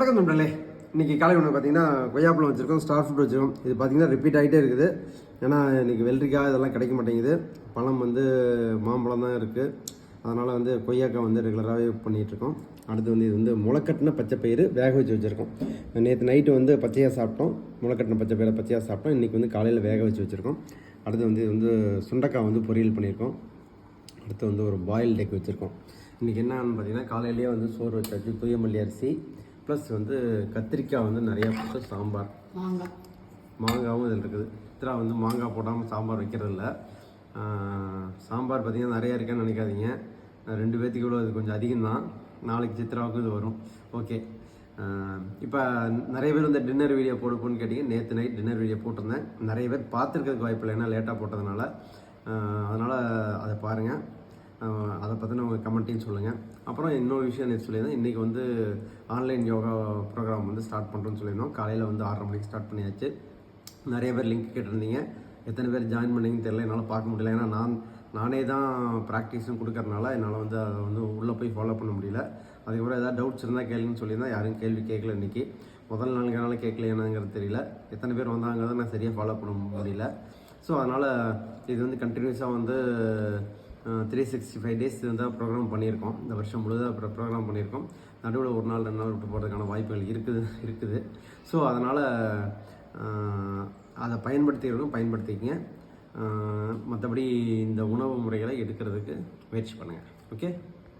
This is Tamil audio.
வணக்கம் நண்பர்களே. இன்றைக்கி காலை உணவு பார்த்தீங்கன்னா கொய்யாப்பழம் வச்சுருக்கோம், ஸ்டார் ஃப்ரூட் வச்சுருக்கோம். இது பார்த்திங்கன்னா ரிப்பீட் ஆகிட்டே இருக்குது. ஏன்னா இன்றைக்கி வெள்ளரிக்காய் இதெல்லாம் கிடைக்க மாட்டேங்குது. பழம் மாம்பழம் தான் இருக்குது. அதனால் கொய்யாக்காய் ரெகுலராகவே பண்ணிகிட்ருக்கோம். அடுத்து இது முளைக்கட்டின பச்சைப்பயிறு வேக வச்சு வச்சுருக்கோம். நேற்று நைட்டு பச்சையாக சாப்பிட்டோம். முளைக்கட்டின பச்சைப்பயிரை பச்சையாக சாப்பிட்டோம். இன்றைக்கி காலையில் வேக வச்சு வச்சுருக்கோம். அடுத்து இது சுண்டைக்காய் பொரியல் பண்ணியிருக்கோம். அடுத்து ஒரு பாயில்ட் எக் வச்சுருக்கோம். இன்றைக்கி என்னன்னு பார்த்தீங்கன்னா காலையிலேயே சோறு வச்சாச்சு. தூயமல்லி அரிசி ப்ளஸ் கத்திரிக்காய் நிறையா போட்டு சாம்பார், மாங்காவும் இதில் இருக்குது. இத்தனை மாங்காய் போடாமல் சாம்பார் வைக்கிறதில்ல. சாம்பார் பார்த்திங்கன்னா நிறையா இருக்கேன்னு நினைக்காதீங்க. 2 பேர்த்துக்கு இவ்வளோ இது கொஞ்சம் அதிகம்தான். நாளைக்கு சித்ராவுக்கும் இது வரும். ஓகே, இப்போ நிறைய பேர் டின்னர் வீடியோ போடுப்போன்னு கேட்டிங்க. நேற்று நைட் டின்னர் வீடியோ போட்டிருந்தேன். நிறைய பேர் பார்த்துருக்கிறதுக்கு வாய்ப்பு இல்லை, ஏன்னா லேட்டாக போட்டதுனால. அதனால் அதை பாருங்கள். அதை பற்றின உங்கள் கமெண்ட்டையும் சொல்லுங்கள். அப்புறம் இன்னொரு விஷயம் நேற்று சொல்லியிருந்தேன். இன்றைக்கி ஆன்லைன் யோகா ப்ரோக்ராம் ஸ்டார்ட் பண்ணுறோன்னு சொல்லியிருந்தோம். காலையில் 6:30 மணிக்கு ஸ்டார்ட் பண்ணியாச்சு. நிறைய பேர் லிங்க் கேட்டிருந்தீங்க. எத்தனை பேர் ஜாயின் பண்ணிங்கன்னு தெரியல, என்னால் பார்க்க முடியல. ஏன்னா நானே தான் ப்ராக்டிஸும் கொடுக்கறனால என்னால் அதை உள்ளே போய் ஃபாலோ பண்ண முடியல. அதுக்கப்புறம் ஏதாவது டவுட்ஸ் இருந்தால் கேளுன்னு சொல்லியிருந்தேன். யாரும் கேள்வி கேட்கல. இன்றைக்கி முதல் நாளுங்கிறனால கேட்கலையானுங்கிறது தெரியல. எத்தனை பேர் வந்தாங்கிறத நான் சரியாக ஃபாலோ பண்ண முடியல. ஸோ அதனால் இது கண்டினியூஸாக 365 டேஸ் ப்ரோக்ராம் பண்ணியிருக்கோம். இந்த வருஷம் முழுதாக ப்ரோக்ராம் பண்ணியிருக்கோம். நடுவில் 1 நாள் 2 நாள் விட்டு போகிறதுக்கான வாய்ப்புகள் இருக்குது. ஸோ அதனால் அதை பயன்படுத்திக்கங்க. மற்றபடி இந்த உணவு முறைகளை எடுக்கிறதுக்கு முயற்சி பண்ணுங்கள். ஓகே.